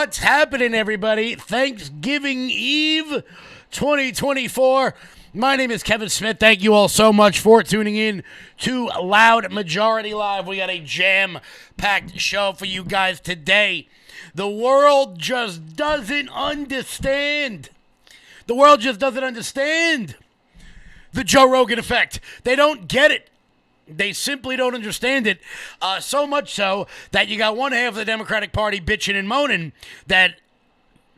What's happening, everybody? Thanksgiving Eve 2024. My name is Kevin Smith. Thank you all so much for tuning in to Loud Majority Live. We got a jam-packed show for you guys today. The world just doesn't understand. The world just doesn't understand the Joe Rogan effect. They don't get it. They simply don't understand it, so much so that you got one half of the Democratic Party bitching and moaning that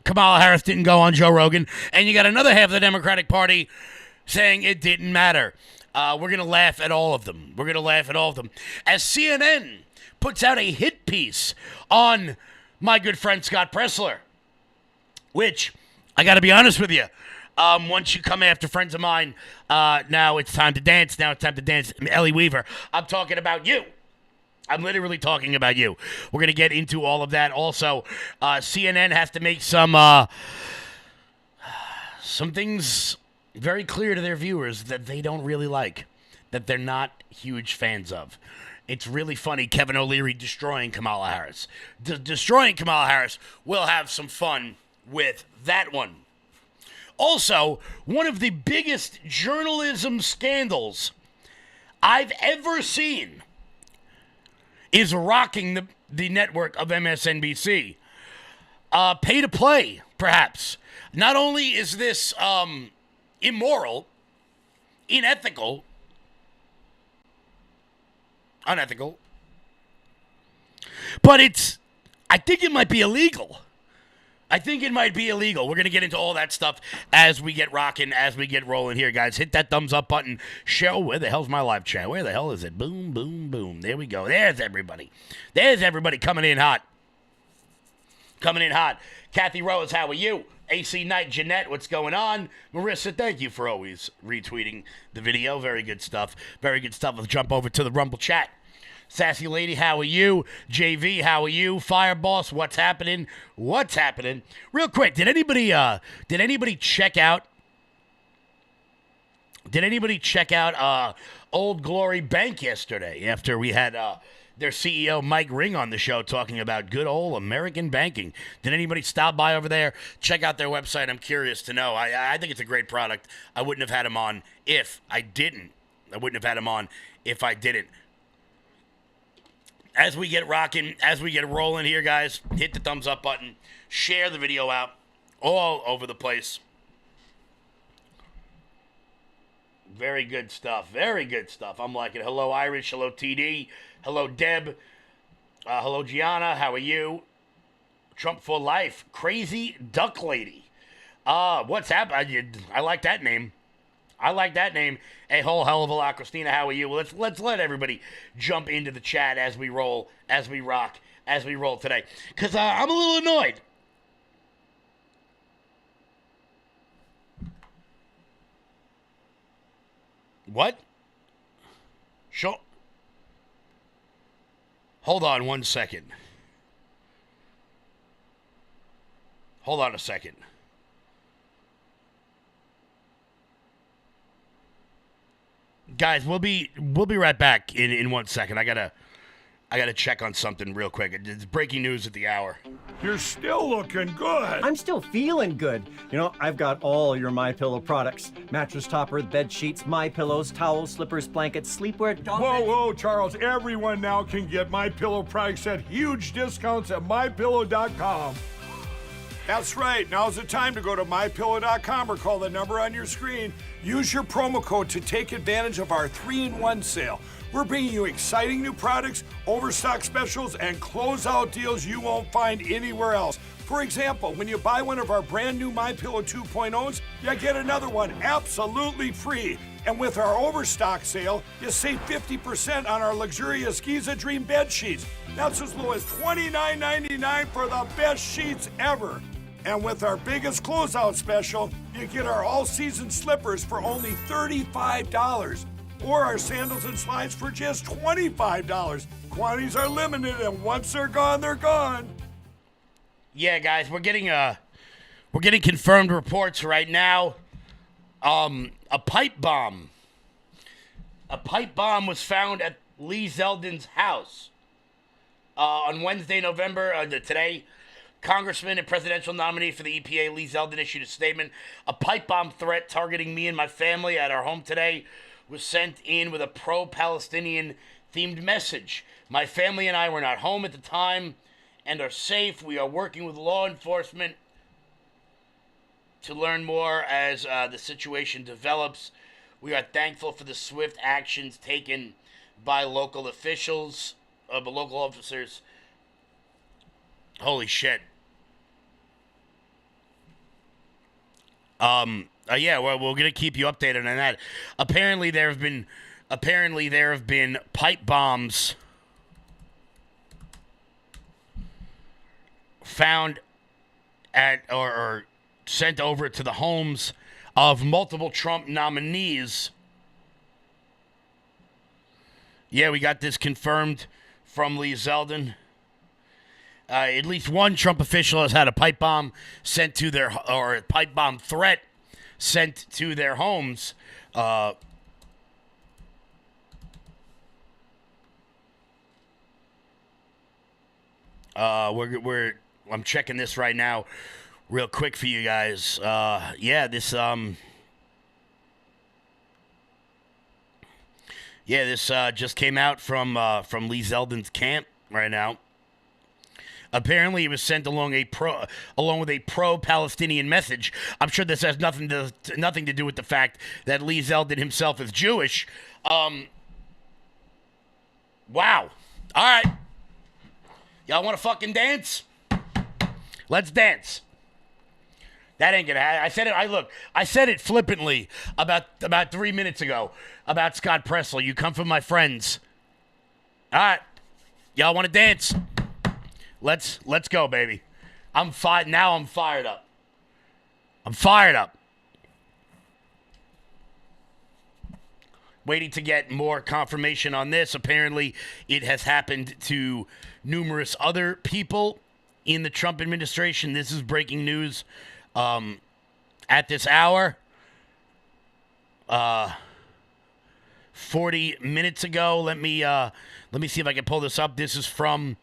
Kamala Harris didn't go on Joe Rogan, and you got another half of the Democratic Party saying it didn't matter. We're going to laugh at all of them. We're going to laugh at all of them. As CNN puts out a hit piece on my good friend Scott Presler, which, I got to be honest with you, once you come after friends of mine, now it's time to dance. Now it's time to dance. Ellie Weaver, I'm talking about you. I'm literally talking about you. We're going to get into all of that. Also, CNN has to make some things very clear to their viewers that they don't really like, that they're not huge fans of. It's really funny, Kevin O'Leary destroying Kamala Harris. Destroying Kamala Harris. We'll have some fun with that one. Also, one of the biggest journalism scandals I've ever seen is rocking the network of MSNBC. Pay to play, perhaps. Not only is this immoral, unethical, but I think it might be illegal. We're going to get into all that stuff as we get rocking, as we get rolling here, guys. Hit that thumbs up button. Show, where the hell's my live chat? Where the hell is it? Boom, boom, boom. There we go. There's everybody. Coming in hot. Kathy Rose, how are you? AC Knight, Jeanette, what's going on? Marissa, thank you for always retweeting the video. Very good stuff. Let's jump over to the Rumble chat. Sassy Lady, how are you? JV, how are you? Fireboss, what's happening? Real quick, did anybody check out Old Glory Bank yesterday after we had their CEO Mike Ring on the show talking about good old American banking? Did anybody stop by over there? Check out their website. I'm curious to know. I think it's a great product. I wouldn't have had him on if I didn't. As we get rocking, as we get rolling here, guys, hit the thumbs up button. Share the video out all over the place. Very good stuff. I'm liking it. Hello, Irish. Hello, TD. Hello, Deb. Hello, Gianna. How are you? Trump for life. Crazy Duck Lady. What's happening? I like that name. A whole hell of a lot. Christina, how are you? Well, let's let everybody jump into the chat as we roll, as we rock, as we roll today. Because I'm a little annoyed. What? Show. Hold on 1 second. Hold on a second. Guys, we'll be right back in 1 second. I gotta check on something real quick. It's breaking news at the hour. You're still looking good. I'm still feeling good. You know, I've got all your MyPillow products. Mattress topper, bed sheets, MyPillows, towels, slippers, blankets, sleepwear, dog beds. Whoa, Charles. Everyone now can get MyPillow products at huge discounts at MyPillow.com. That's right. Now's the time to go to MyPillow.com or call the number on your screen. Use your promo code to take advantage of our 3-in-1 sale. We're bringing you exciting new products, overstock specials, and closeout deals you won't find anywhere else. For example, when you buy one of our brand new MyPillow 2.0s, you get another one absolutely free. And with our overstock sale, you save 50% on our luxurious Giza Dream bed sheets. That's as low as $29.99 for the best sheets ever. And with our biggest closeout special, you get our all-season slippers for only $35. Or our sandals and slides for just $25. Quantities are limited, and once they're gone, they're gone. Yeah, guys, we're getting confirmed reports right now. A pipe bomb was found at Lee Zeldin's house on Wednesday, today, Congressman and presidential nominee for the EPA, Lee Zeldin, issued a statement. A pipe bomb threat targeting me and my family at our home today was sent in with a pro-Palestinian themed message. My family and I were not home at the time and are safe. We are working with law enforcement to learn more as the situation develops. We are thankful for the swift actions taken by local officials, local officers. Holy shit. Yeah, well, we're gonna keep you updated on that. Apparently there have been pipe bombs found at or sent over to the homes of multiple Trump nominees. Yeah, we got this confirmed from Lee Zeldin. At least one Trump official has had a pipe bomb sent to their, or a pipe bomb threat sent to their homes. I'm checking this right now, real quick for you guys. This just came out from Lee Zeldin's camp right now. Apparently, it was sent along with a pro-Palestinian message. I'm sure this has nothing to do with the fact that Lee Zeldin himself is Jewish. Wow. All right. Y'all want to fucking dance? Let's dance. That ain't gonna happen. I said it. I said it flippantly about 3 minutes ago about Scott Presler. You come from my friends. All right. Y'all want to dance? Let's go, baby. I'm fired up. I'm fired up. Waiting to get more confirmation on this. Apparently, it has happened to numerous other people in the Trump administration. This is breaking news at this hour. 40 minutes ago. Let me see if I can pull this up. This is from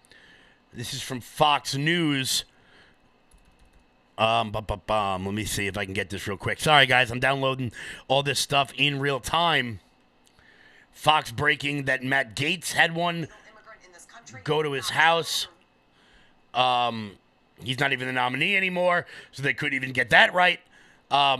Fox News. Let me see if I can get this real quick. Sorry, guys, I'm downloading all this stuff in real time. Fox breaking that Matt Gaetz had one go to his house. He's not even the nominee anymore, so they couldn't even get that right. Let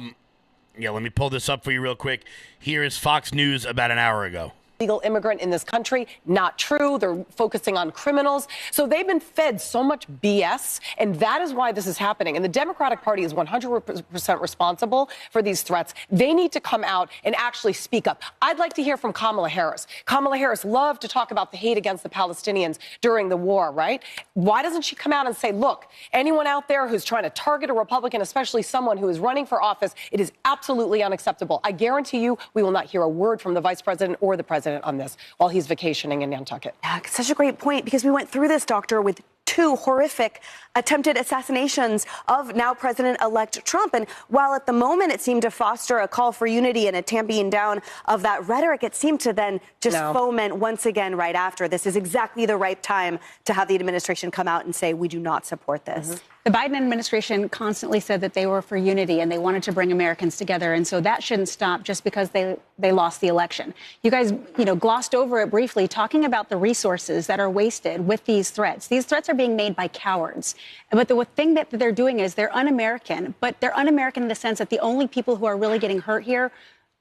me pull this up for you real quick. Here is Fox News about an hour ago. Legal immigrant in this country. Not true. They're focusing on criminals. So they've been fed so much BS, and that is why this is happening. And the Democratic Party is 100% responsible for these threats. They need to come out and actually speak up. I'd like to hear from Kamala Harris. Kamala Harris loved to talk about the hate against the Palestinians during the war, right? Why doesn't she come out and say, look, anyone out there who's trying to target a Republican, especially someone who is running for office, it is absolutely unacceptable. I guarantee you we will not hear a word from the vice president or the president on this while he's vacationing in Nantucket. Yeah, such a great point, because we went through this, Doctor, with two horrific attempted assassinations of now President-elect Trump. And while at the moment it seemed to foster a call for unity and a tamping down of that rhetoric, it seemed to then just foment once again right after. This is exactly the right time to have the administration come out and say, we do not support this. Mm-hmm. The Biden administration constantly said that they were for unity and they wanted to bring Americans together. And so that shouldn't stop just because they lost the election. You guys, glossed over it briefly, talking about the resources that are wasted with these threats. These threats are being made by cowards. But the thing that they're doing is they're un-American, but they're un-American in the sense that the only people who are really getting hurt here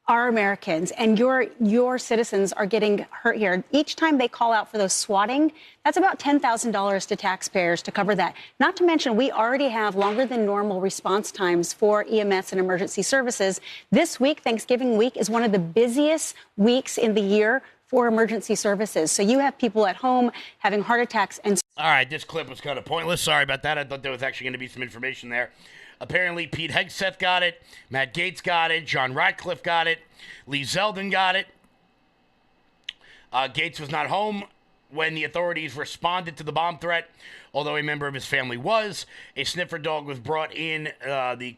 are Americans, and your citizens are getting hurt here. Each time they call out for those swatting, that's about $10,000 to taxpayers to cover that. Not to mention, we already have longer than normal response times for EMS and emergency services. This week, Thanksgiving week, is one of the busiest weeks in the year for emergency services. So you have people at home having heart attacks. And all right, this clip was kind of pointless. Sorry about that. I thought there was actually going to be some information there. Apparently, Pete Hegseth got it, Matt Gaetz got it, John Ratcliffe got it, Lee Zeldin got it. Gaetz was not home when the authorities responded to the bomb threat, although a member of his family was. A sniffer dog was brought in the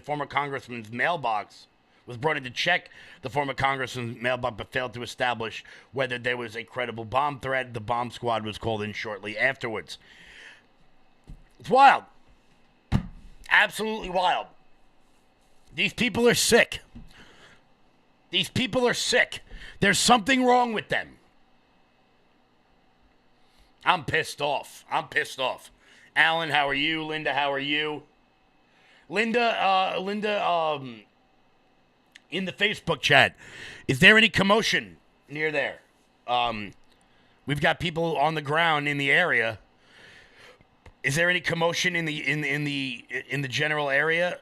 former congressman's mailbox, was brought in to check the former congressman's mailbox, but failed to establish whether there was a credible bomb threat. The bomb squad was called in shortly afterwards. It's wild. Absolutely wild. These people are sick. These people are sick. There's something wrong with them. I'm pissed off. Alan, how are you? Linda, how are you? Linda, in the Facebook chat, is there any commotion near there? We've got people on the ground in the area. Is there any commotion in the general area?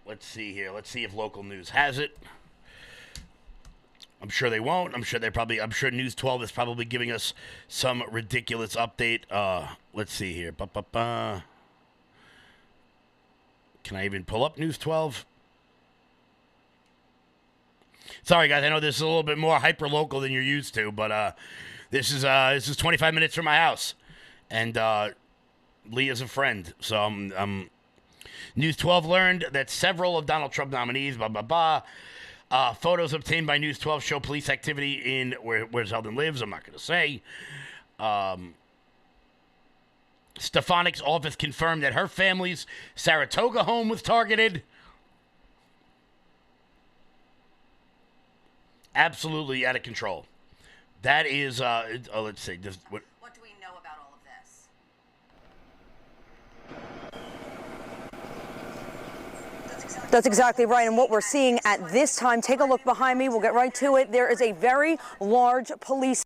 Let's see here. Let's see if local news has it. I'm sure they won't. I'm sure News 12 is probably giving us some ridiculous update. Let's see here. Can I even pull up News 12? Sorry, guys. I know this is a little bit more hyper local than you're used to, but this is 25 minutes from my house, and Lee is a friend, so News 12 learned that several of Donald Trump nominees, photos obtained by News 12 show police activity in where Zeldin lives. I'm not going to say. Stefanik's office confirmed that her family's Saratoga home was targeted. Absolutely out of control. That is, let's see. What do we know about all of this? That's exactly right. And what we're seeing at this time, take a look behind me. We'll get right to it. There is a very large police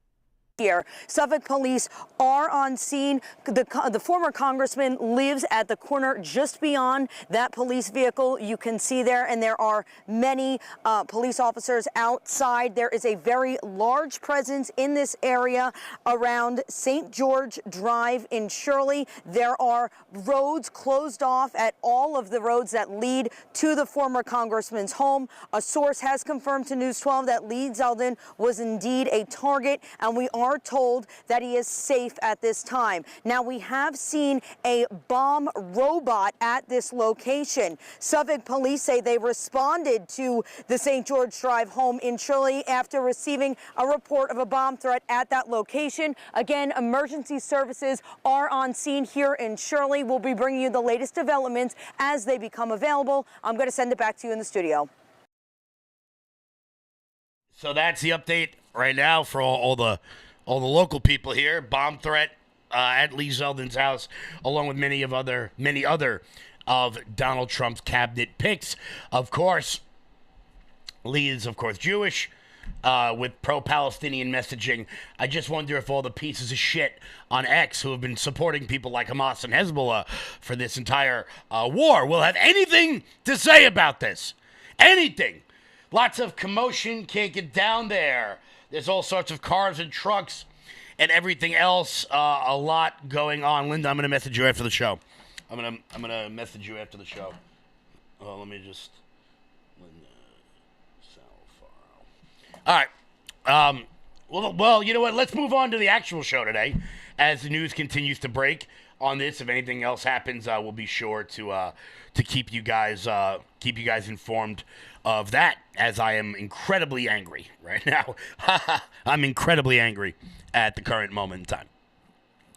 here. Suffolk police are on scene. The former congressman lives at the corner just beyond that police vehicle you can see there, and there are many police officers outside. There is a very large presence in this area around St. George Drive in Shirley. There are roads closed off at all of the roads that lead to the former congressman's home. A source has confirmed to News 12 that Lee Zeldin was indeed a target, and we are told that he is safe at this time. Now, we have seen a bomb robot at this location. Suffolk police say they responded to the St. George Drive home in Shirley after receiving a report of a bomb threat at that location. Again, emergency services are on scene here in Shirley. We'll be bringing you the latest developments as they become available. I'm going to send it back to you in the studio. So that's the update right now for all the local people here. Bomb threat at Lee Zeldin's house, along with many other of Donald Trump's cabinet picks. Of course, Lee is, of course, Jewish, with pro-Palestinian messaging. I just wonder if all the pieces of shit on X who have been supporting people like Hamas and Hezbollah for this entire war will have anything to say about this. Anything. Lots of commotion, can't get down there. There's all sorts of cars and trucks and everything else. A lot going on. Linda, I'm going to message you after the show. I'm gonna message you after the show. Oh, let me just. Linda Salfaro. All right. Well, you know what? Let's move on to the actual show today, as the news continues to break on this. If anything else happens, we'll be sure to keep you guys informed of that, as I am incredibly angry right now. I'm incredibly angry at the current moment in time.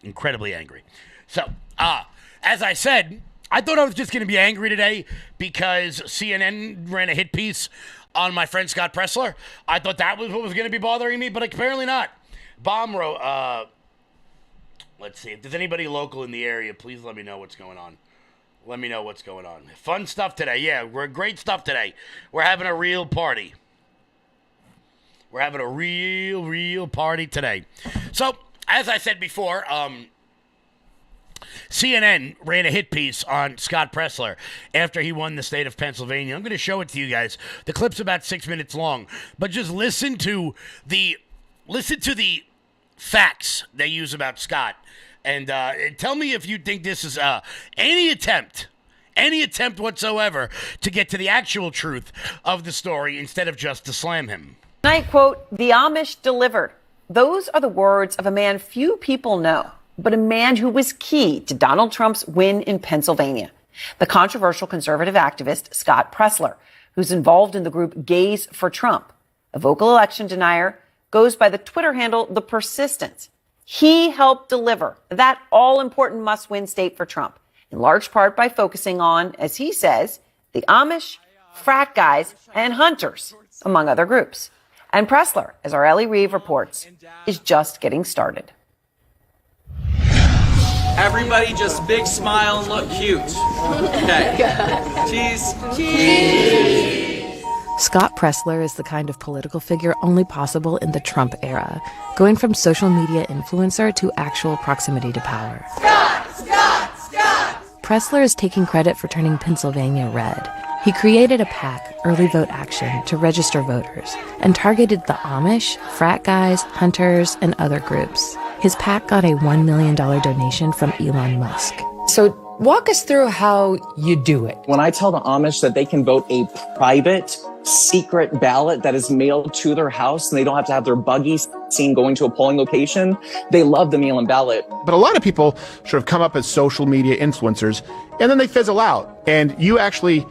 Incredibly angry. So, as I said, I thought I was just going to be angry today because CNN ran a hit piece on my friend Scott Presler. I thought that was what was going to be bothering me, but apparently not. Let's see. If there's anybody local in the area, please let me know what's going on. Let me know what's going on. Fun stuff today. Yeah, great stuff today. We're having a real party. We're having a real party today. So, as I said before, CNN ran a hit piece on Scott Presler after he won the state of Pennsylvania. I'm going to show it to you guys. The clip's about 6 minutes long, but just listen to the facts they use about Scott. And tell me if you think this is any attempt whatsoever to get to the actual truth of the story instead of just to slam him. Tonight, quote, "The Amish delivered." Those are the words of a man few people know, but a man who was key to Donald Trump's win in Pennsylvania. The controversial conservative activist Scott Presler, who's involved in the group Gays for Trump, a vocal election denier, goes by the Twitter handle The Persistence. He helped deliver that all-important must-win state for Trump, in large part by focusing on, as he says, the Amish, frat guys, and hunters, among other groups. And Presler, as our Ellie Reeve reports, is just getting started. Everybody just big smile and look cute. Okay. Cheese. Cheese. Scott Presler is the kind of political figure only possible in the Trump era, going from social media influencer to actual proximity to power. Presler is taking credit for turning Pennsylvania red. He created a PAC, Early Vote Action, to register voters, and targeted the Amish, frat guys, hunters, and other groups. His PAC got a $1 million donation from Elon Musk. So walk us through how you do it. When I tell the Amish that they can vote a private, secret ballot that is mailed to their house and they don't have to have their buggy seen going to a polling location, they love the mail-in ballot. But a lot of people sort of come up as social media influencers and then they fizzle out. And you actually,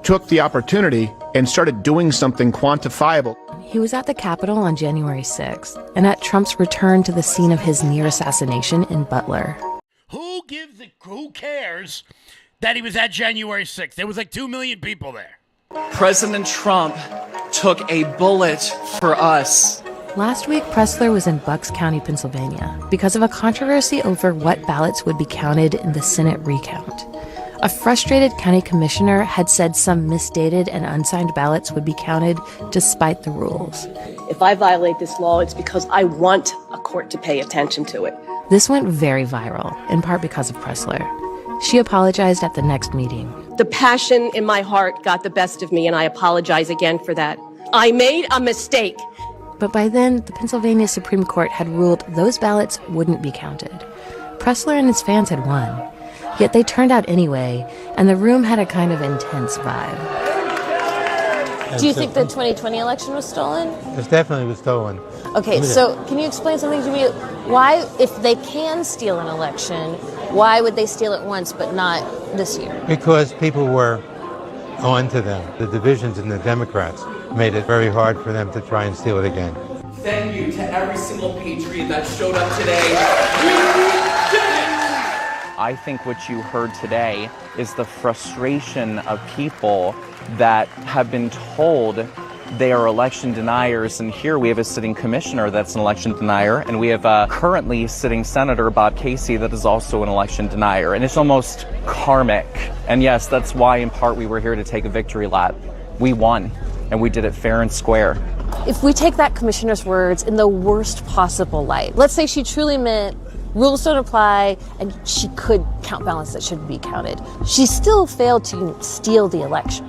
took the opportunity and started doing something quantifiable. He was at the Capitol on January 6th and at Trump's return to the scene of his near assassination in Butler. Who cares that he was at January 6th? There was like 2 million people there. President Trump took a bullet for us. Last week, Presler was in Bucks County, Pennsylvania, because of a controversy over what ballots would be counted in the Senate recount. A frustrated county commissioner had said some misdated and unsigned ballots would be counted despite the rules. If I violate this law, it's because I want a court to pay attention to it. This went very viral, in part because of Presler. She apologized at the next meeting. The passion in my heart got the best of me, and I apologize again for that. I made a mistake. But by then, the Pennsylvania Supreme Court had ruled those ballots wouldn't be counted. Presler and his fans had won. Yet they turned out anyway, and the room had a kind of intense vibe. Do you think the 2020 election was stolen? It definitely was stolen. Okay, so can you explain something to me? Why, if they can steal an election, why would they steal it once but not this year? Because people were on to them. The divisions in the Democrats made it very hard for them to try and steal it again. Thank you to every single patriot that showed up today. I think what you heard today is the frustration of people that have been told they are election deniers. And here we have a sitting commissioner that's an election denier, and we have a currently sitting Senator Bob Casey that is also an election denier. And it's almost karmic. And yes, that's why in part we were here to take a victory lap. We won, and we did it fair and square. If we take that commissioner's words in the worst possible light, let's say she truly meant rules don't apply, and she could count ballots that shouldn't be counted. She still failed to steal the election,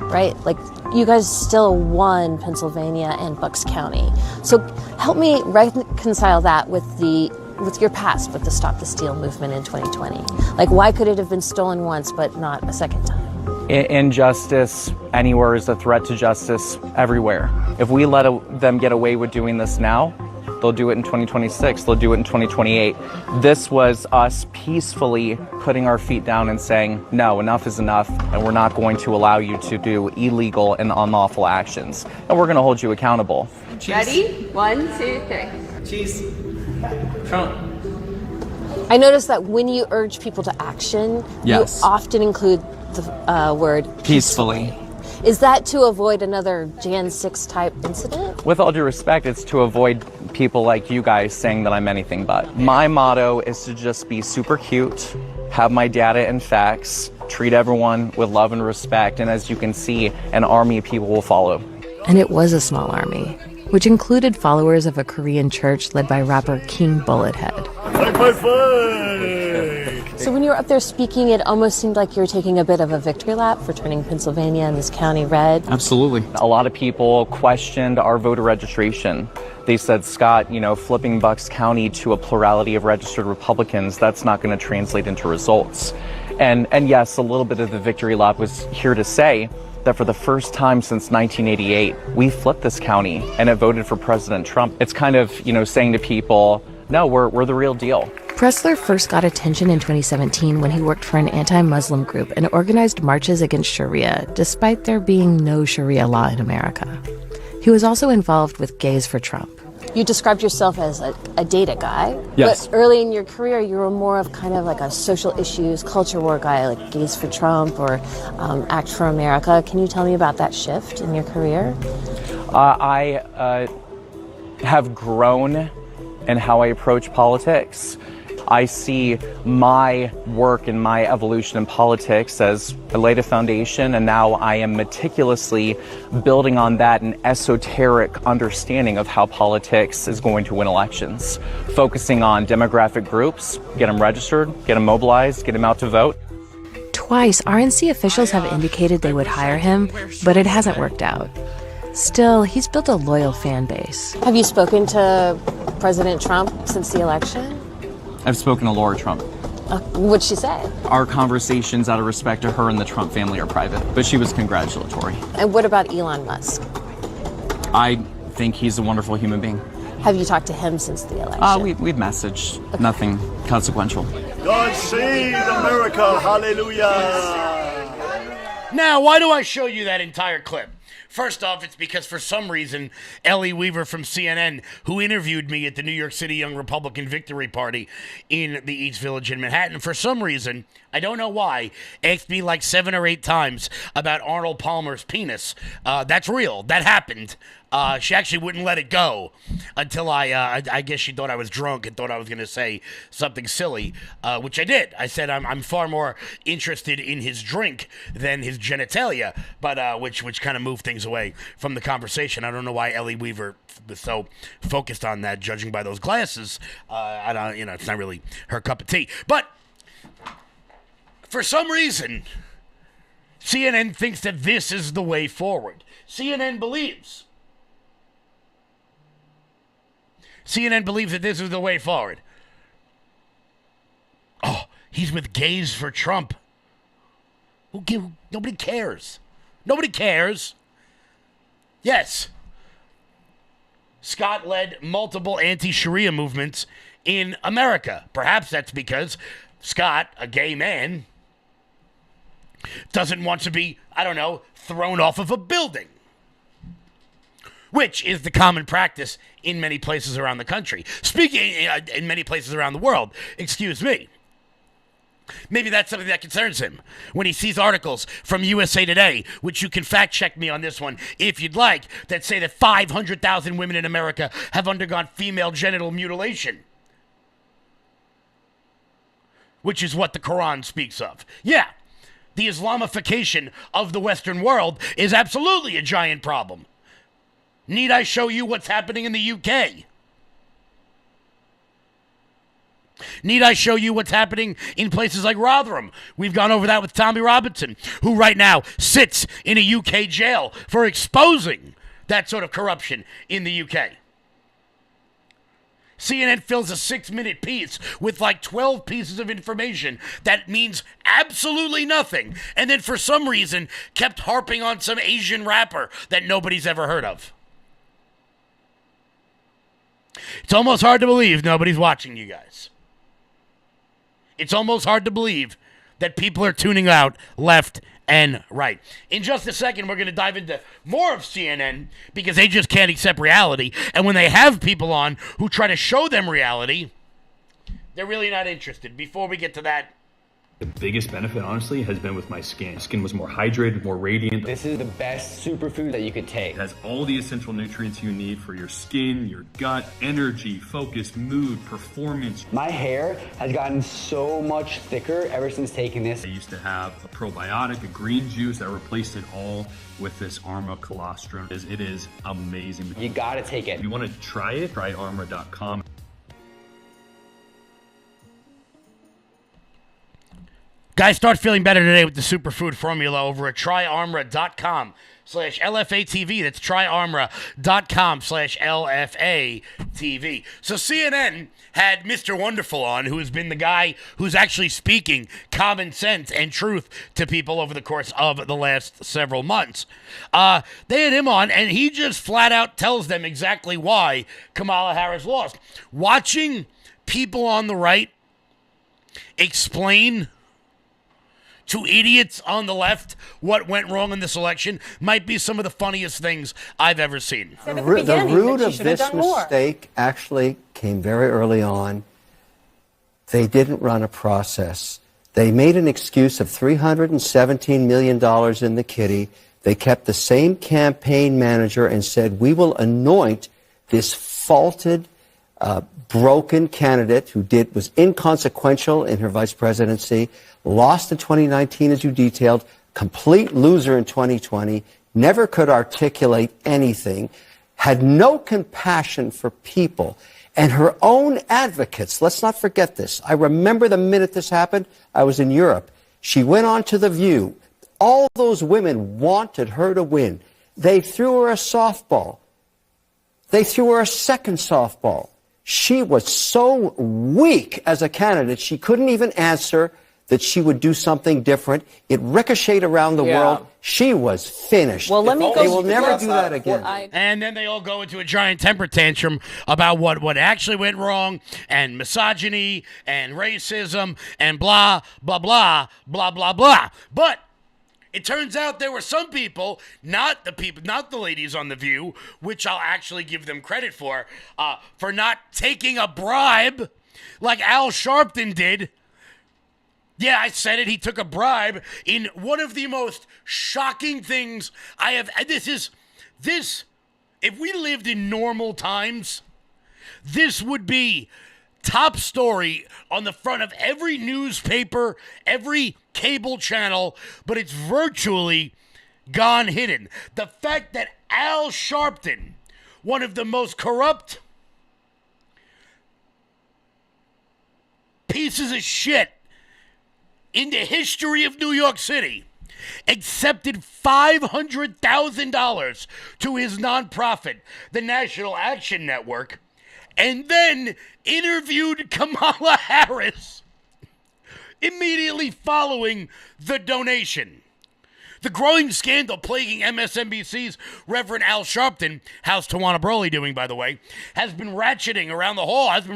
right? Like, you guys still won Pennsylvania and Bucks County. So help me reconcile that with your past, with the Stop the Steal movement in 2020. Like, why could it have been stolen once but not a second time? Injustice anywhere is a threat to justice everywhere. If we let them get away with doing this now, they'll do it in 2026. They'll do it in 2028. This was us peacefully putting our feet down and saying, no, enough is enough, and we're not going to allow you to do illegal and unlawful actions. And we're going to hold you accountable. Cheese. Ready? 1, 2, 3. Cheese. Trump. I noticed that when you urge people to action, yes, you often include the word peacefully. Is that to avoid another Jan 6 type incident? With all due respect, it's to avoid people like you guys saying that I'm anything but. My motto is to just be super cute, have my data and facts, treat everyone with love and respect, and as you can see, an army of people will follow. And it was a small army, which included followers of a Korean church led by rapper King Bullethead. So when you were up there speaking, it almost seemed like you were taking a bit of a victory lap for turning Pennsylvania and this county red. Absolutely. A lot of people questioned our voter registration. They said, Scott, flipping Bucks County to a plurality of registered Republicans, that's not going to translate into results. And yes, a little bit of the victory lap was here to say that for the first time since 1988, we flipped this county and it voted for President Trump. It's kind of, saying to people, no, we're the real deal. Presler first got attention in 2017 when he worked for an anti-Muslim group and organized marches against Sharia, despite there being no Sharia law in America. He was also involved with Gays for Trump. You described yourself as a data guy. Yes. But early in your career, you were more of kind of like a social issues, culture war guy, like Gays for Trump or Act for America. Can you tell me about that shift in your career? I have grown in how I approach politics. I see my work and my evolution in politics as I laid a foundation, and now I am meticulously building on that an esoteric understanding of how politics is going to win elections, focusing on demographic groups, get them registered, get them mobilized, get them out to vote. Twice, RNC officials have indicated they would hire him, but it hasn't worked out. Still, he's built a loyal fan base. Have you spoken to President Trump since the election? I've spoken to Laura Trump. What'd she say? Our conversations out of respect to her and the Trump family are private, but she was congratulatory. And what about Elon Musk? I think he's a wonderful human being. Have you talked to him since the election? We've messaged. Okay. Nothing consequential. God save America, hallelujah. Now, why do I show you that entire clip? First off, it's because for some reason, Ellie Weaver from CNN, who interviewed me at the New York City Young Republican Victory Party in the East Village in Manhattan, for some reason, I don't know why, asked me like 7 or 8 times about Arnold Palmer's penis. That's real. That happened. She actually wouldn't let it go until I guess she thought I was drunk and thought I was going to say something silly, which I did. I said I'm far more interested in his drink than his genitalia, but which kind of moved things away from the conversation. I don't know why Ellie Weaver was so focused on that, judging by those glasses. I don't, it's not really her cup of tea. But for some reason, CNN thinks that this is the way forward. CNN believes that this is the way forward. Oh, he's with Gays for Trump. Nobody cares. Nobody cares. Yes. Scott led multiple anti-Sharia movements in America. Perhaps that's because Scott, a gay man, doesn't want to be, thrown off of a building, which is the common practice in many places around the country. Speaking in many places around the world, excuse me. Maybe that's something that concerns him when he sees articles from USA Today, which you can fact check me on this one if you'd like, that say that 500,000 women in America have undergone female genital mutilation, which is what the Quran speaks of. Yeah, the Islamification of the Western world is absolutely a giant problem. Need I show you what's happening in the UK? Need I show you what's happening in places like Rotherham? We've gone over that with Tommy Robinson, who right now sits in a UK jail for exposing that sort of corruption in the UK. CNN fills a 6-minute piece with like 12 pieces of information that means absolutely nothing, and then for some reason kept harping on some Asian rapper that nobody's ever heard of. It's almost hard to believe nobody's watching you guys. It's almost hard to believe that people are tuning out left and right. In just a second, we're going to dive into more of CNN because they just can't accept reality. And when they have people on who try to show them reality, they're really not interested. Before we get to that, the biggest benefit, honestly, has been with my skin. Skin was more hydrated, more radiant. This is the best superfood that you could take. It has all the essential nutrients you need for your skin, your gut, energy, focus, mood, performance. My hair has gotten so much thicker ever since taking this. I used to have a probiotic, a green juice that replaced it all with this Armra colostrum. It is amazing. You gotta take it. If you want to try it, try armra.com. Guys, start feeling better today with the superfood formula over at tryarmra.com/LFATV. That's tryarmra.com/LFATV. So CNN had Mr. Wonderful on, who has been the guy who's actually speaking common sense and truth to people over the course of the last several months. They had him on, and he just flat out tells them exactly why Kamala Harris lost. Watching people on the right explain to idiots on the left what went wrong in this election might be some of the funniest things I've ever seen. The root of this mistake actually came very early on. They didn't run a process. They made an excuse of $317 million in the kitty. They kept the same campaign manager and said, we will anoint this faulted, broken candidate who was inconsequential in her vice presidency, lost in 2019, as you detailed, complete loser in 2020, never could articulate anything, had no compassion for people. And her own advocates, let's not forget this. I remember the minute this happened, I was in Europe. She went on to The View. All those women wanted her to win. They threw her a softball. They threw her a second softball. She was so weak as a candidate, she couldn't even answer that she would do something different. It ricocheted around the world. She was finished. Well, let me go. They will never do that again. And then they all go into a giant temper tantrum about what actually went wrong, and misogyny and racism and blah, blah, blah, blah, blah, blah. But it turns out there were some people, not the ladies on The View, which I'll actually give them credit for not taking a bribe like Al Sharpton did. Yeah, I said it. He took a bribe in one of the most shocking things I have. This, if we lived in normal times, this would be top story on the front of every newspaper, every cable channel, but it's virtually gone hidden. The fact that Al Sharpton, one of the most corrupt pieces of shit in the history of New York City, accepted $500,000 to his nonprofit, the National Action Network, and then interviewed Kamala Harris immediately following the donation. The growing scandal plaguing MSNBC's Reverend Al Sharpton, how's Tawana Broly doing, by the way, has been ricocheting around the halls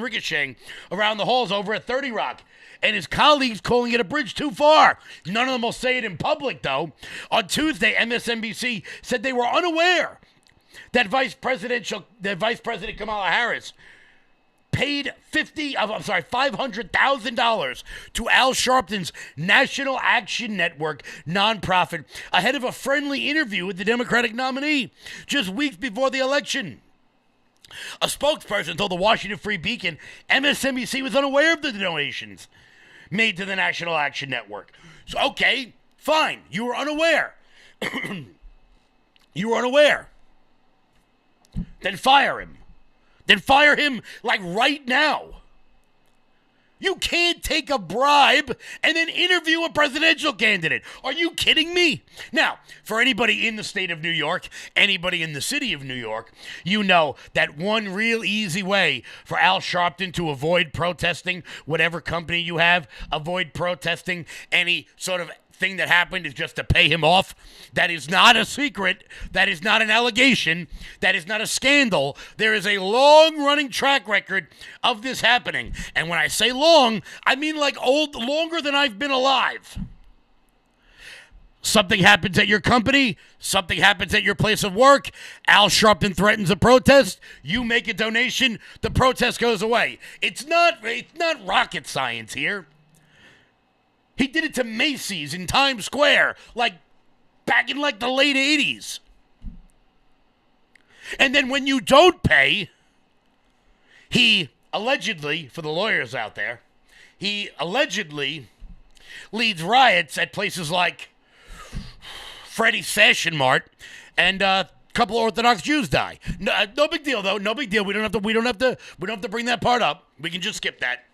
over at 30 Rock. And his colleagues calling it a bridge too far. None of them will say it in public, though. On Tuesday, MSNBC said they were unaware that Vice President Kamala Harris paid $500,000 to Al Sharpton's National Action Network nonprofit ahead of a friendly interview with the Democratic nominee just weeks before the election. A spokesperson told the Washington Free Beacon MSNBC was unaware of the donations made to the National Action Network. So, okay, fine. You were unaware. You were unaware. Then fire him. Then fire him, like, right now. You can't take a bribe and then interview a presidential candidate. Are you kidding me? Now, for anybody in the state of New York, anybody in the city of New York, you know that one real easy way for Al Sharpton to avoid protesting whatever company you have, avoid protesting any sort of thing that happened is just to pay him off. That is not a secret. That is not an allegation. That is not a scandal. There is a long-running track record of this happening. And when I say long, I mean like longer than I've been alive. Something happens at your company. Something happens at your place of work. Al Sharpton threatens a protest. You make a donation. The protest goes away. It's not rocket science here. He did it to Macy's in Times Square, like back in like the late 80s. And then when you don't pay, he allegedly, for the lawyers out there, he allegedly leads riots at places like Freddy's Fashion Mart, and a couple of Orthodox Jews die. No big deal, though. No big deal. We don't have to bring that part up. We can just skip that.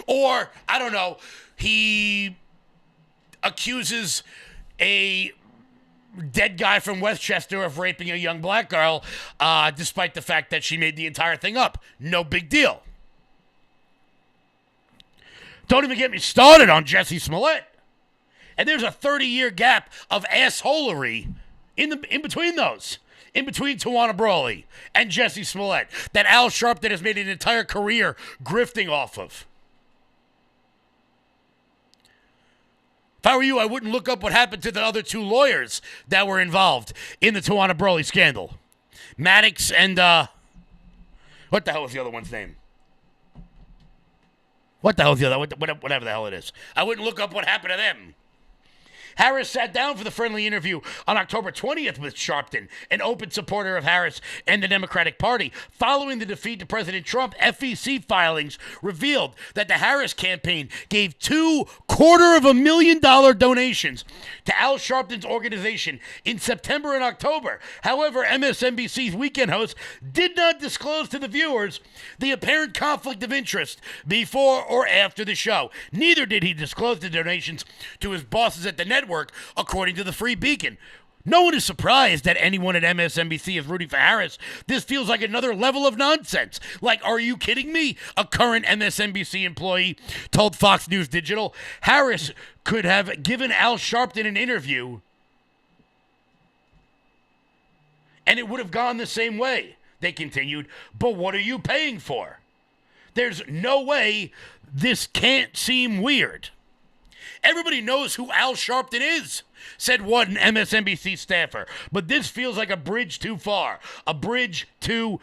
Or I don't know. He accuses a dead guy from Westchester of raping a young black girl, despite the fact that she made the entire thing up. No big deal. Don't even get me started on Jussie Smollett. And there's a 30-year gap of assholery in between those. In between Tawana Broly and Jussie Smollett that Al Sharpton has made an entire career grifting off of. If I were you, I wouldn't look up what happened to the other two lawyers that were involved in the Tawana Broly scandal. Maddox and, what the hell was the other one's name? What the hell is the other, whatever the hell it is. I wouldn't look up what happened to them. Harris sat down for the friendly interview on October 20th with Sharpton, an open supporter of Harris and the Democratic Party. Following the defeat to President Trump, FEC filings revealed that the Harris campaign gave $250,000 donations to Al Sharpton's organization in September and October. However, MSNBC's weekend host did not disclose to the viewers the apparent conflict of interest before or after the show. Neither did he disclose the donations to his bosses at the network, according to the Free Beacon. No one is surprised that anyone at MSNBC is rooting for Harris. This feels like another level of nonsense. Like, are you kidding me? A current MSNBC employee told Fox News Digital Harris could have given Al Sharpton an interview and it would have gone the same way. They continued, but what are you paying for? There's no way this can't seem weird. Everybody knows who Al Sharpton is, said one MSNBC staffer. But this feels like a bridge too far. A bridge too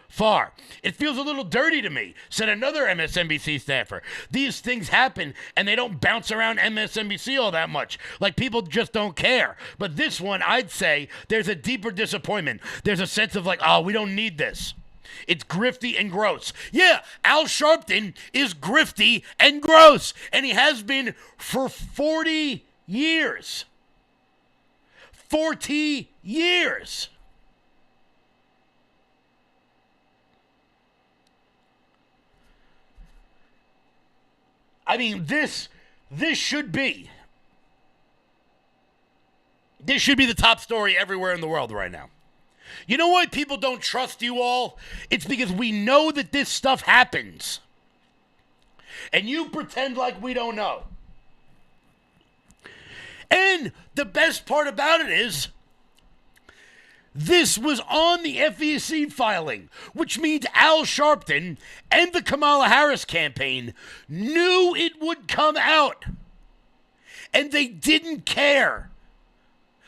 far. It feels a little dirty to me, said another MSNBC staffer. These things happen, and they don't bounce around MSNBC all that much. Like, people just don't care. But this one, I'd say, there's a deeper disappointment. There's a sense of like, oh, we don't need this. It's grifty and gross. Yeah, Al Sharpton is grifty and gross, and he has been for 40 years. 40 years. I mean, this should be the top story everywhere in the world right now. You know why people don't trust you all? It's because we know that this stuff happens. And you pretend like we don't know. And the best part about it is, this was on the FEC filing, which means Al Sharpton and the Kamala Harris campaign knew it would come out. And they didn't care.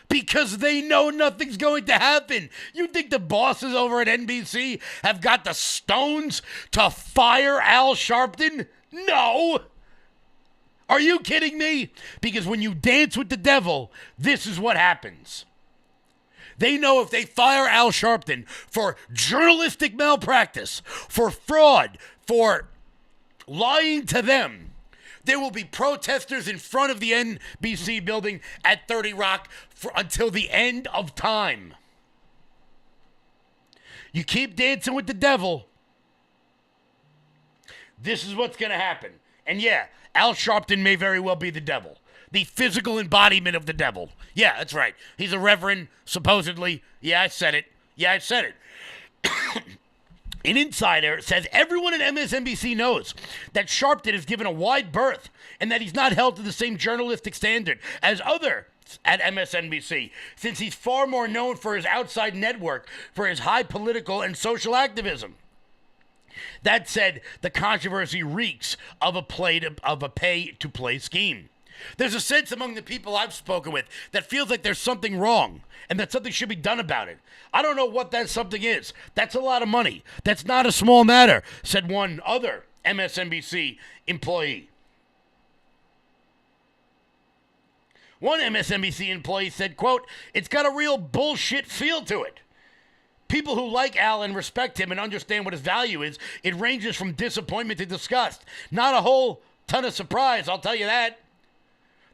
Because they know nothing's going to happen. You think the bosses over at NBC have got the stones to fire Al Sharpton? No. Are you kidding me? Because when you dance with the devil, this is what happens. They know if they fire Al Sharpton for journalistic malpractice, for fraud, for lying to them, there will be protesters in front of the NBC building at 30 Rock until the end of time. You keep dancing with the devil, this is what's going to happen. And yeah, Al Sharpton may very well be the devil. The physical embodiment of the devil. Yeah, that's right. He's a reverend, supposedly. Yeah, I said it. An insider says everyone at MSNBC knows that Sharpton is given a wide berth and that he's not held to the same journalistic standard as others at MSNBC, since he's far more known for his outside network, for his high political and social activism. That said, the controversy reeks of a pay-to-play scheme. There's a sense among the people I've spoken with that feels like there's something wrong and that something should be done about it. I don't know what that something is. That's a lot of money. That's not a small matter, said one other MSNBC employee. One MSNBC employee said, quote, "It's got a real bullshit feel to it. People who like Al and respect him and understand what his value is, it ranges from disappointment to disgust. Not a whole ton of surprise, I'll tell you that.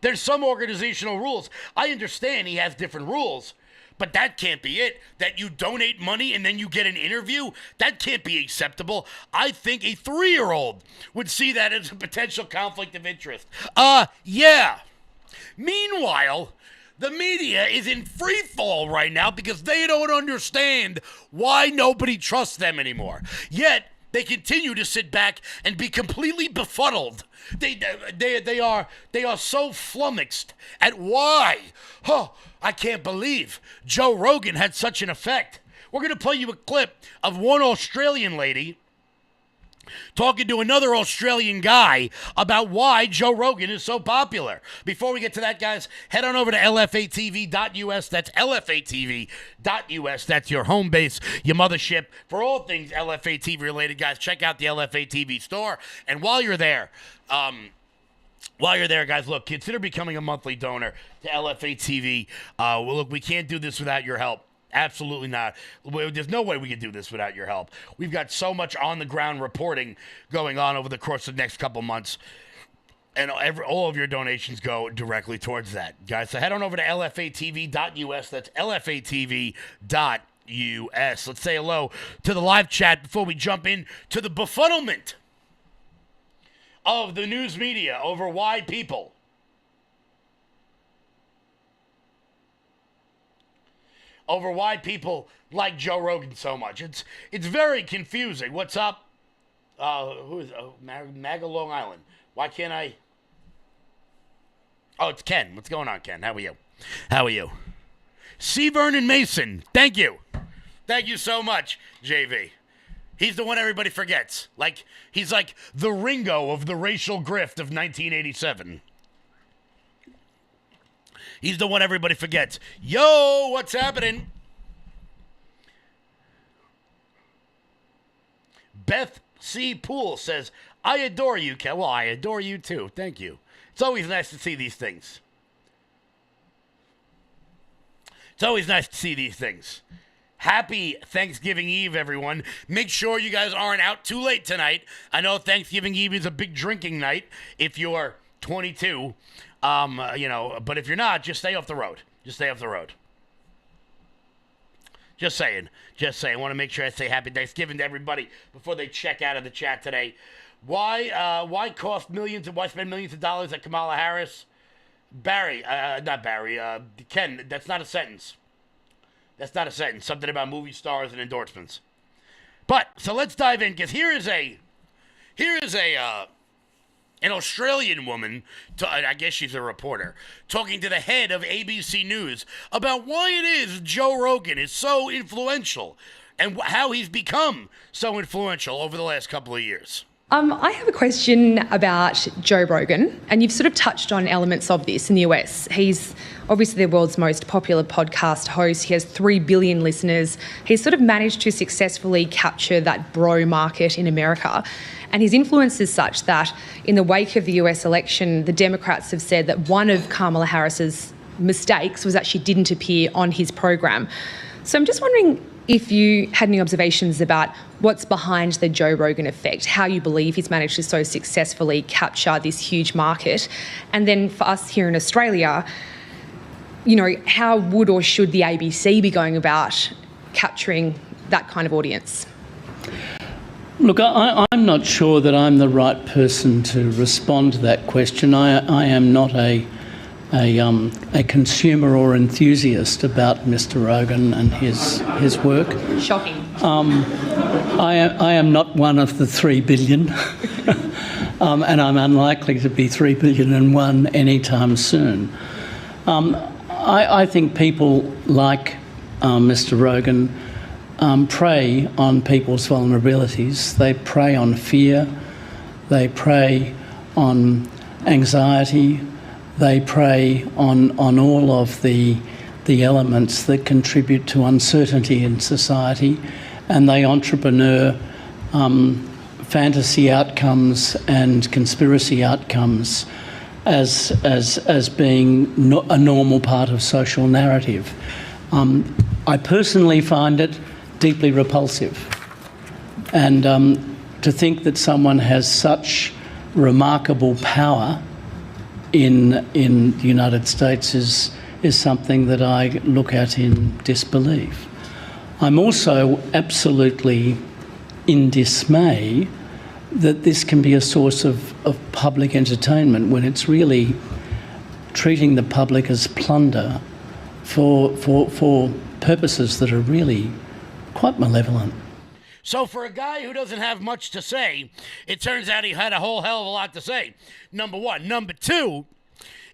There's some organizational rules. I understand he has different rules, but that can't be it. That you donate money and then you get an interview, that can't be acceptable. I think a 3-year-old would see that as a potential conflict of interest." Yeah. Meanwhile, the media is in free fall right now because they don't understand why nobody trusts them anymore. Yet, they continue to sit back and be completely befuddled. They are so flummoxed at why. Oh, I can't believe Joe Rogan had such an effect. We're going to play you a clip of one Australian lady talking to another Australian guy about why Joe Rogan is so popular. Before we get to that, guys, head on over to lfatv.us. That's lfatv.us. That's your home base, your mothership for all things LFA TV related, guys. Check out the LFA TV store. And while you're there, guys, look, consider becoming a monthly donor to LFA TV. Well, look, we can't do this without your help. Absolutely not. There's no way we can do this without your help. We've got so much on-the-ground reporting going on over the course of the next couple months, and all of your donations go directly towards that, guys. So head on over to lfatv.us. That's lfatv.us. Let's say hello to the live chat before we jump in to the befuddlement of the news media over why people like Joe Rogan so much. It's very confusing. What's up? Who is Maga Long Island? Why can't I? Oh, it's Ken. What's going on, Ken? How are you? C. Vernon Mason. Thank you. Thank you so much, JV. He's the one everybody forgets. He's like the Ringo of the racial grift of 1987. He's the one everybody forgets. Yo, what's happening? Beth C. Poole says, I adore you, Ken. Well, I adore you too. Thank you. It's always nice to see these things. Happy Thanksgiving Eve, everyone. Make sure you guys aren't out too late tonight. I know Thanksgiving Eve is a big drinking night if you're 22. But if you're not, just stay off the road. Just saying. I want to make sure I say happy Thanksgiving to everybody before they check out of the chat today. Why spend millions of dollars at Kamala Harris? Ken, that's not a sentence. Something about movie stars and endorsements. But, so let's dive in, because here is an Australian woman, I guess she's a reporter, talking to the head of ABC News about why it is Joe Rogan is so influential and how he's become so influential over the last couple of years. I have a question about Joe Rogan, and you've sort of touched on elements of this in the US. He's obviously the world's most popular podcast host. He has 3 billion listeners. He's sort of managed to successfully capture that bro market in America. And his influence is such that in the wake of the US election, the Democrats have said that one of Kamala Harris's mistakes was that she didn't appear on his program. So I'm just wondering if you had any observations about what's behind the Joe Rogan effect, how you believe he's managed to so successfully capture this huge market. And then for us here in Australia, how would or should the ABC be going about capturing that kind of audience? Look, I'm not sure that I'm the right person to respond to that question. I am not a consumer or enthusiast about Mr. Rogan and his work. Shocking. I am not one of the 3 billion, and I'm unlikely to be 3 billion and one anytime soon. I think people like Mr. Rogan prey on people's vulnerabilities. They prey on fear. They prey on anxiety. They prey on all of the elements that contribute to uncertainty in society, and they entrepreneur fantasy outcomes and conspiracy outcomes as being a normal part of social narrative. I personally find it deeply repulsive, and to think that someone has such remarkable power in the United States is something that I look at in disbelief. I'm also absolutely in dismay that this can be a source of public entertainment when it's really treating the public as plunder for purposes that are really quite malevolent. So for a guy who doesn't have much to say, it turns out he had a whole hell of a lot to say. Number one. Number two,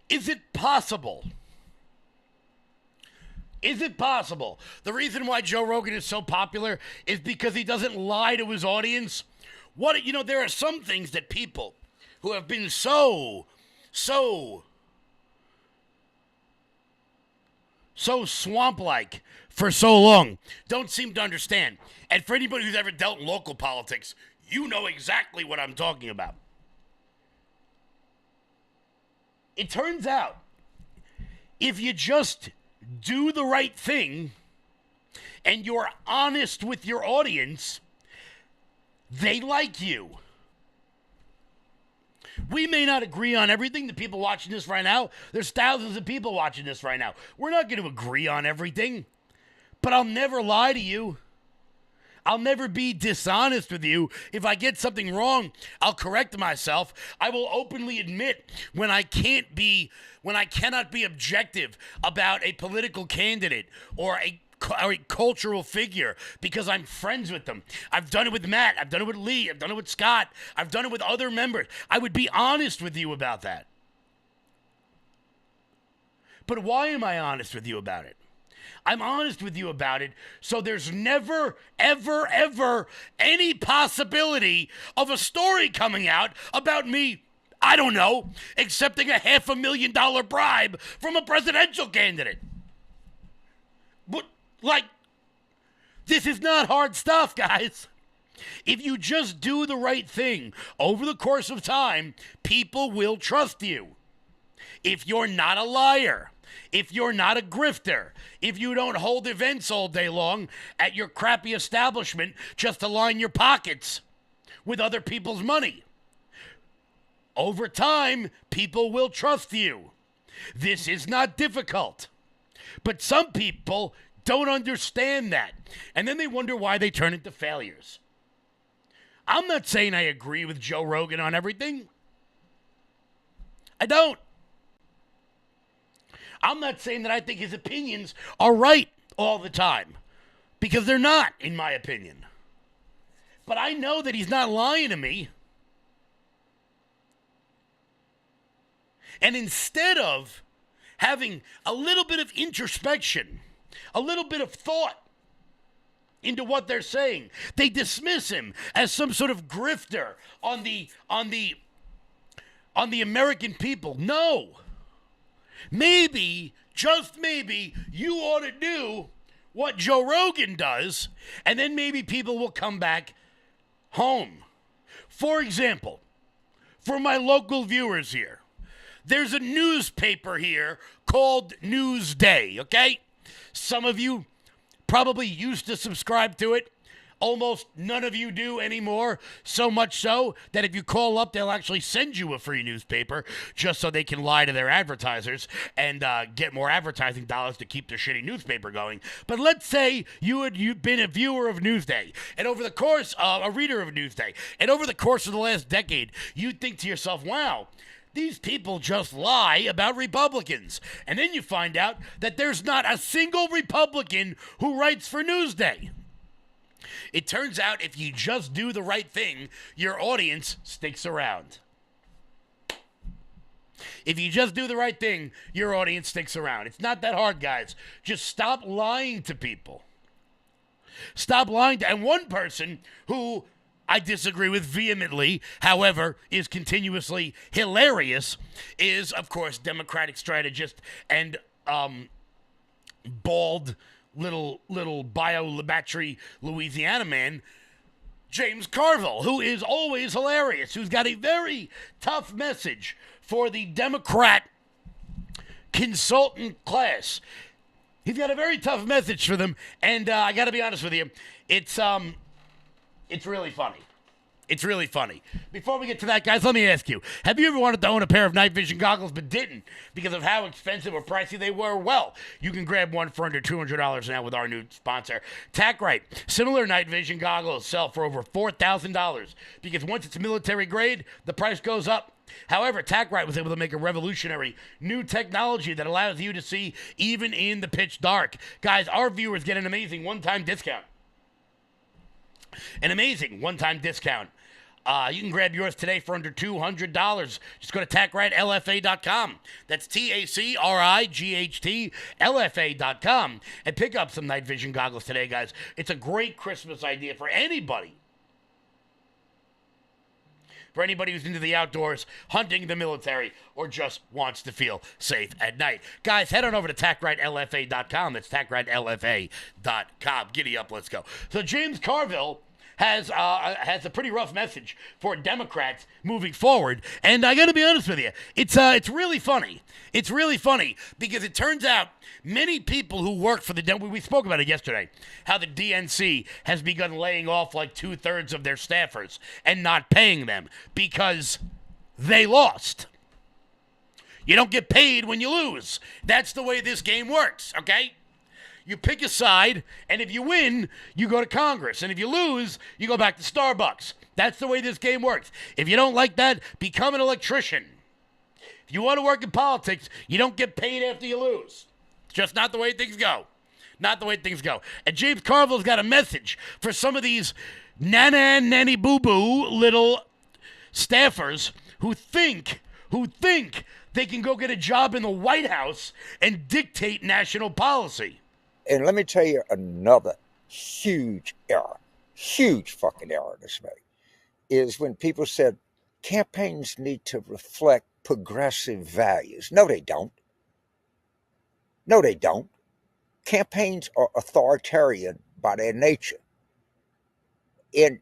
is it possible? Is it possible? The reason why Joe Rogan is so popular is because he doesn't lie to his audience There are some things that people who have been so swamp-like for so long don't seem to understand. And for anybody who's ever dealt in local politics, you know exactly what I'm talking about. It turns out, if you just do the right thing and you're honest with your audience, they like you. We may not agree on everything. The people watching this right now, there's thousands of people watching this right now. We're not going to agree on everything, but I'll never lie to you. I'll never be dishonest with you. If I get something wrong, I'll correct myself. I will openly admit when I cannot be objective about a political candidate or a cultural figure because I'm friends with them. I've done it with Matt. I've done it with Lee. I've done it with Scott. I've done it with other members. I would be honest with you about that. But why am I honest with you about it? I'm honest with you about it so there's never, ever, ever any possibility of a story coming out about me, I don't know, accepting a $500,000 bribe from a presidential candidate. But, this is not hard stuff, guys. If you just do the right thing over the course of time, people will trust you. If you're not a liar, if you're not a grifter, if you don't hold events all day long at your crappy establishment just to line your pockets with other people's money, over time, people will trust you. This is not difficult. But some people don't understand that. And then they wonder why they turn into failures. I'm not saying I agree with Joe Rogan on everything. I don't. I'm not saying that I think his opinions are right all the time, because they're not, in my opinion. But I know that he's not lying to me. And instead of having a little bit of introspection, a little bit of thought into what they're saying, they dismiss him as some sort of grifter on the American people. No. Maybe, just maybe, you ought to do what Joe Rogan does, and then maybe people will come back home. For example, for my local viewers here, there's a newspaper here called Newsday, okay? Some of you probably used to subscribe to it. Almost none of you do anymore, so much so that if you call up, they'll actually send you a free newspaper just so they can lie to their advertisers and get more advertising dollars to keep their shitty newspaper going. But let's say you've been a viewer of Newsday, and over the course, a reader of Newsday, and over the course of the last decade, you'd think to yourself, wow, these people just lie about Republicans. And then you find out that there's not a single Republican who writes for Newsday. It turns out if you just do the right thing, your audience sticks around. If you just do the right thing, your audience sticks around. It's not that hard, guys. Just stop lying to people. Stop lying to... And one person who I disagree with vehemently, however, is continuously hilarious, is, of course, Democratic strategist and bald... little bio-battery Louisiana man, James Carville, who is always hilarious, who's got a very tough message for the Democrat consultant class. He's got a very tough message for them, and I got to be honest with you, it's really funny. It's really funny. Before we get to that, guys, let me ask you, have you ever wanted to own a pair of night vision goggles but didn't because of how expensive or pricey they were? Well, you can grab one for under $200 now with our new sponsor, TacRite. Similar night vision goggles sell for over $4,000 because once it's military grade, the price goes up. However, TacRite was able to make a revolutionary new technology that allows you to see even in the pitch dark. Guys, our viewers get an amazing one-time discount. An amazing one-time discount. You can grab yours today for under $200. Just go to TacRightLFA.com. That's TacRightLFA.com and pick up some night vision goggles today, guys. It's a great Christmas idea for anybody for anybody who's into the outdoors, hunting, the military, or just wants to feel safe at night. Guys, head on over to TacRightLFA.com. That's TacRightLFA.com. Giddy up, let's go. So James Carville has a pretty rough message for Democrats moving forward, and I got to be honest with you, it's really funny. It's really funny because it turns out many people who work for we spoke about it yesterday, how the DNC has begun laying off like 2/3 of their staffers and not paying them because they lost. You don't get paid when you lose. That's the way this game works, okay? You pick a side, and if you win, you go to Congress. And if you lose, you go back to Starbucks. That's the way this game works. If you don't like that, become an electrician. If you want to work in politics, you don't get paid after you lose. It's just not the way things go. Not the way things go. And James Carville's got a message for some of these nanny boo-boo little staffers who think they can go get a job in the White House and dictate national policy. And let me tell you another huge error, huge fucking error this made, is when people said campaigns need to reflect progressive values. No, they don't. No, they don't. Campaigns are authoritarian by their nature. And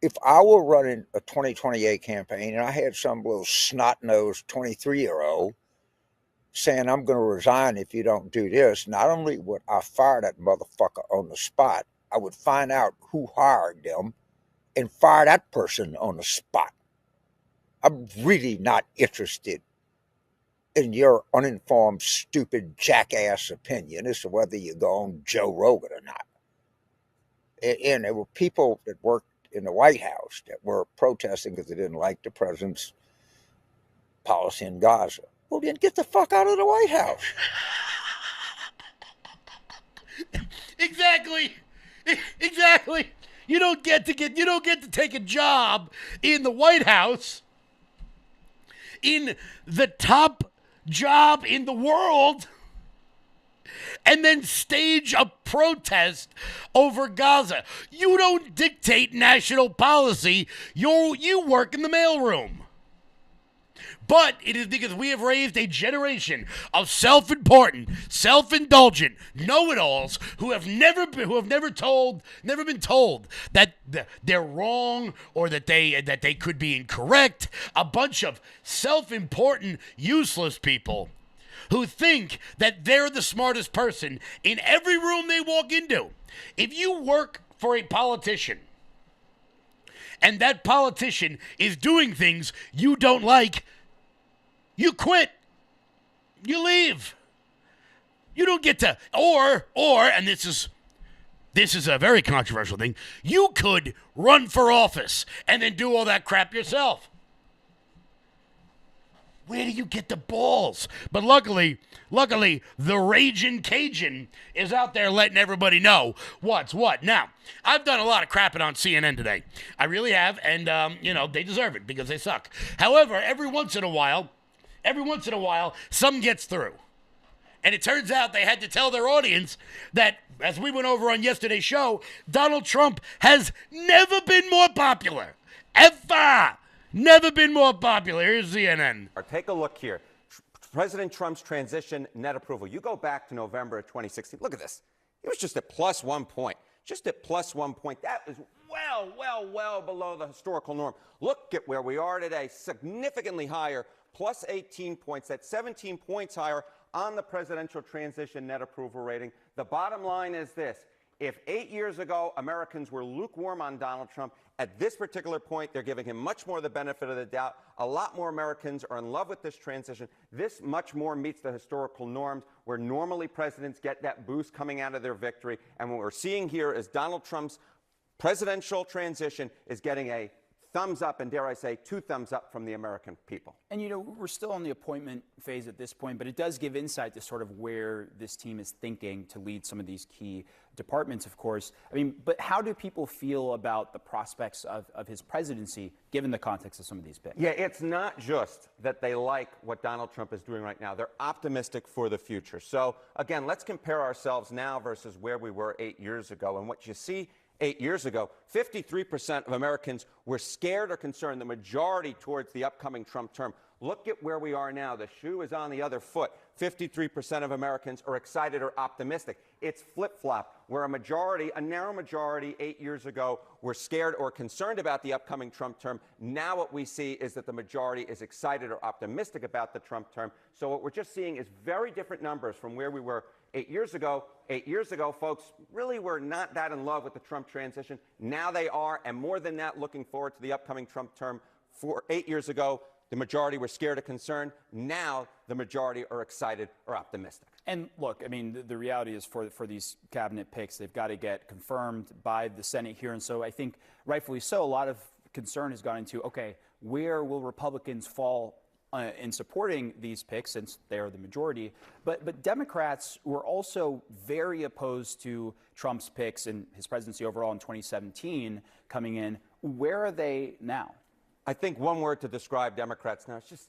if I were running a 2028 campaign and I had some little snot-nosed 23-year-old saying, I'm going to resign if you don't do this, not only would I fire that motherfucker on the spot, I would find out who hired them and fire that person on the spot. I'm really not interested in your uninformed, stupid, jackass opinion as to whether you go on Joe Rogan or not. And there were people that worked in the White House that were protesting because they didn't like the president's policy in Gaza. Well, then get the fuck out of the White House. Exactly. You don't get to take a job in the White House, in the top job in the world, and then stage a protest over Gaza. You don't dictate national policy. You work in the mailroom. But it is because we have raised a generation of self-important, self-indulgent know-it-alls who have never been told that they're wrong or that they could be incorrect. A bunch of self-important, useless people who think that they're the smartest person in every room they walk into. If you work for a politician and that politician is doing things you don't like, you quit. You leave. You don't get to, or, and this is a very controversial thing, you could run for office and then do all that crap yourself. Where do you get the balls? But luckily, the Ragin' Cajun is out there letting everybody know what's what. Now, I've done a lot of crapping on CNN today. I really have, and, they deserve it because they suck. However, every once in a while, some gets through. And it turns out they had to tell their audience that, as we went over on yesterday's show, Donald Trump has never been more popular. Ever. Never been more popular. Here's CNN. Take a look here. President Trump's transition net approval. You go back to November of 2016. Look at this. It was just at plus 1 point. Just at plus 1 point. That is well below the historical norm. Look at where we are today. Significantly higher. Plus 18 points. That's 17 points higher on the presidential transition net approval rating. The bottom line is this. If 8 years ago Americans were lukewarm on Donald Trump, at this particular point, they're giving him much more the benefit of the doubt. A lot more Americans are in love with this transition. This much more meets the historical norms where normally presidents get that boost coming out of their victory. And what we're seeing here is Donald Trump's presidential transition is getting a thumbs up, and dare I say, 2 thumbs up from the American people. And, we're still on the appointment phase at this point, but it does give insight to sort of where this team is thinking to lead some of these key departments, of course. But how do people feel about the prospects of his presidency, given the context of some of these picks? Yeah, it's not just that they like what Donald Trump is doing right now. They're optimistic for the future. So, again, let's compare ourselves now versus where we were 8 years ago. And what you see 8 years ago, 53% of Americans were scared or concerned, the majority towards the upcoming Trump term. Look at where we are now. The shoe is on the other foot. 53% of Americans are excited or optimistic. It's flip-flop, where a narrow majority 8 years ago were scared or concerned about the upcoming Trump term. Now what we see is that the majority is excited or optimistic about the Trump term. So what we're just seeing is very different numbers from where we were 8 years ago. 8 years ago, folks really were not that in love with the Trump transition. Now they are, and more than that, looking forward to the upcoming Trump term. 8 years ago, the majority were scared or concerned. Now the majority are excited or optimistic. And look, I mean, the reality is for these cabinet picks, they've got to get confirmed by the Senate here. And so I think rightfully so, a lot of concern has gone into, okay, where will Republicans fall in supporting these picks since they are the majority? But Democrats were also very opposed to Trump's picks and his presidency overall in 2017 coming in. Where are they now? I think one word to describe Democrats now is just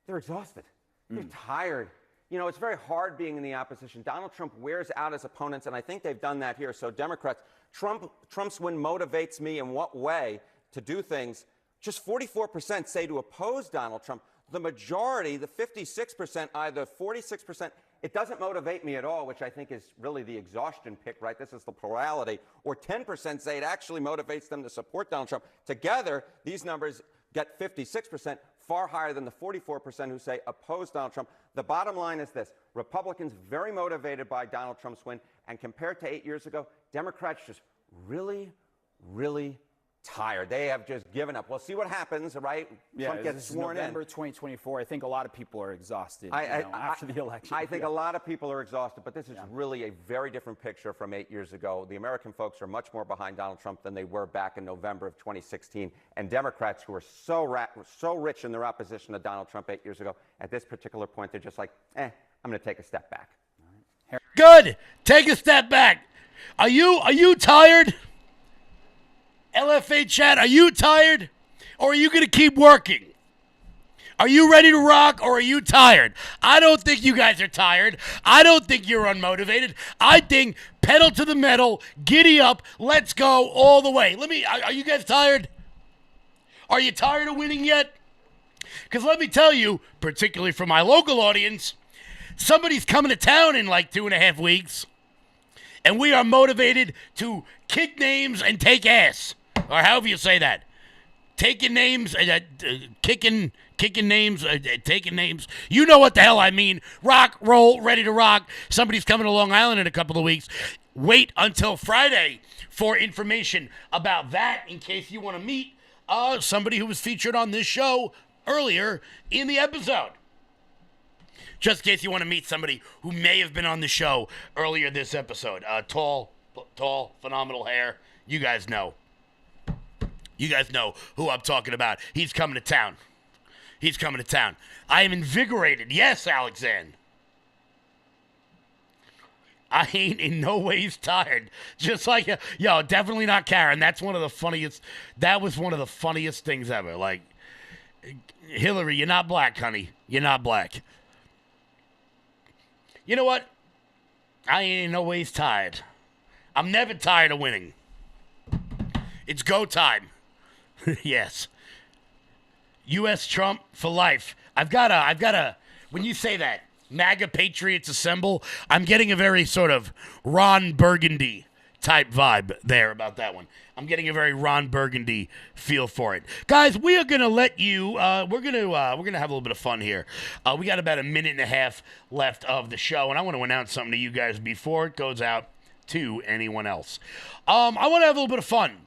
they're exhausted. They're tired. You know, it's very hard being in the opposition. Donald Trump wears out his opponents, and I think they've done that here. So Democrats, Trump's win motivates me in what way to do things? Just 44% say to oppose Donald Trump. The majority, the 56%, either 46%, it doesn't motivate me at all, which I think is really the exhaustion pick, right? This is the plurality. Or 10% say it actually motivates them to support Donald Trump. Together, these numbers get 56%, far higher than the 44% who say oppose Donald Trump. The bottom line is this: Republicans very motivated by Donald Trump's win, and compared to 8 years ago, Democrats just really, really tired. They have just given up. We'll see what happens, right? Yeah, Trump gets sworn November in. 2024. I think a lot of people are exhausted after the election. I think a lot of people are exhausted, but this is really a very different picture from 8 years ago. The American folks are much more behind Donald Trump than they were back in November of 2016. And Democrats, who were so rich in their opposition to Donald Trump 8 years ago, at this particular point, they're just like, I'm going to take a step back. Good. Take a step back. Are you tired? LFA chat, are you tired? Or are you going to keep working? Are you ready to rock, or are you tired? I don't think you guys are tired. I don't think you're unmotivated. I think pedal to the metal, giddy up, let's go all the way. Are you guys tired? Are you tired of winning yet? Because let me tell you, particularly for my local audience, somebody's coming to town in like 2.5 weeks, and we are motivated to kick names and take ass. Or however you say that. Taking names, kicking names, taking names. You know what the hell I mean. Rock, roll, ready to rock. Somebody's coming to Long Island in a couple of weeks. Wait until Friday for information about that in case you want to meet somebody who was featured on this show earlier in the episode. Just in case you want to meet somebody who may have been on the show earlier this episode. Tall, phenomenal hair. You guys know. You guys know who I'm talking about. He's coming to town. He's coming to town. I am invigorated. Yes, Alexander. I ain't in no ways tired. Just like, yo, definitely not Karen. That was one of the funniest things ever. Like, Hillary, you're not black, honey. You're not black. You know what? I ain't in no ways tired. I'm never tired of winning. It's go time. Yes. U.S. Trump for life. I've got a, when you say that, MAGA Patriots Assemble, I'm getting a very sort of Ron Burgundy type vibe there about that one. I'm getting a very Ron Burgundy feel for it. Guys, we are going to let you, we're going to have a little bit of fun here. We got about 1.5 minutes left of the show, and I want to announce something to you guys before it goes out to anyone else. I want to have a little bit of fun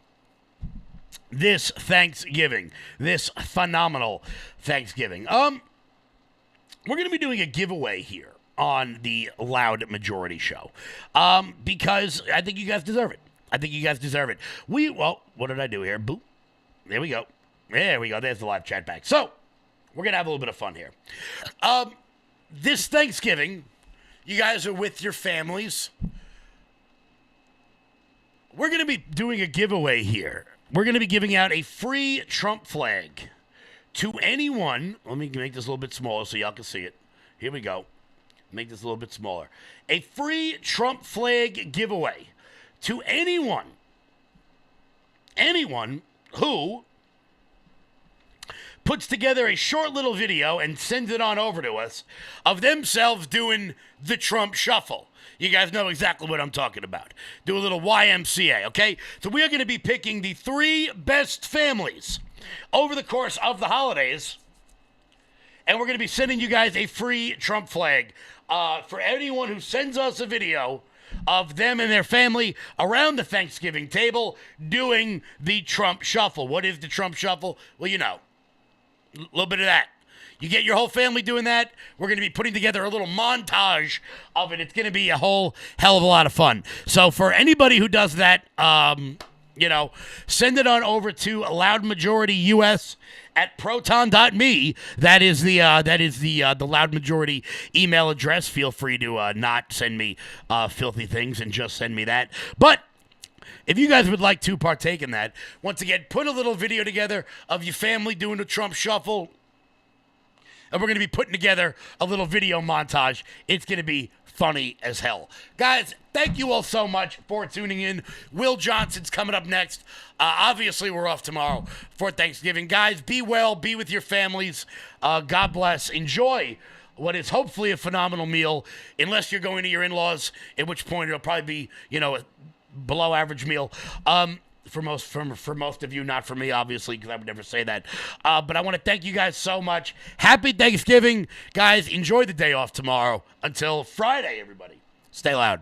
this Thanksgiving, this phenomenal Thanksgiving. We're going to be doing a giveaway here on the Loud Majority Show because I think you guys deserve it. Well, what did I do here? Boop. There we go. There's the live chat back. So, we're going to have a little bit of fun here. This Thanksgiving, you guys are with your families. We're going to be doing a giveaway here. We're going to be giving out a free Trump flag to anyone. Let me make this a little bit smaller so y'all can see it. Here we go. Make this a little bit smaller. A free Trump flag giveaway to anyone anyone who puts together a short little video and sends it on over to us of themselves doing the Trump shuffle. You guys know exactly what I'm talking about. Do a little YMCA, okay? So we are going to be picking the 3 best families over the course of the holidays, and we're going to be sending you guys a free Trump flag for anyone who sends us a video of them and their family around the Thanksgiving table doing the Trump shuffle. What is the Trump shuffle? Well, you know, a little bit of that. You get your whole family doing that. We're going to be putting together a little montage of it. It's going to be a whole hell of a lot of fun. So for anybody who does that, send it on over to loudmajorityus@proton.me. That is the Loud Majority email address. Feel free to not send me filthy things and just send me that. But if you guys would like to partake in that, once again, put a little video together of your family doing the Trump shuffle, and we're going to be putting together a little video montage. It's going to be funny as hell. Guys, thank you all so much for tuning in. Will Johnson's coming up next. Obviously, we're off tomorrow for Thanksgiving. Guys, be well. Be with your families. God bless. Enjoy what is hopefully a phenomenal meal, unless you're going to your in-laws, at which point it'll probably be, a below average meal. For most of you, not for me, obviously, because I would never say that. But I want to thank you guys so much. Happy Thanksgiving. Guys, enjoy the day off tomorrow. Until Friday, everybody. Stay loud.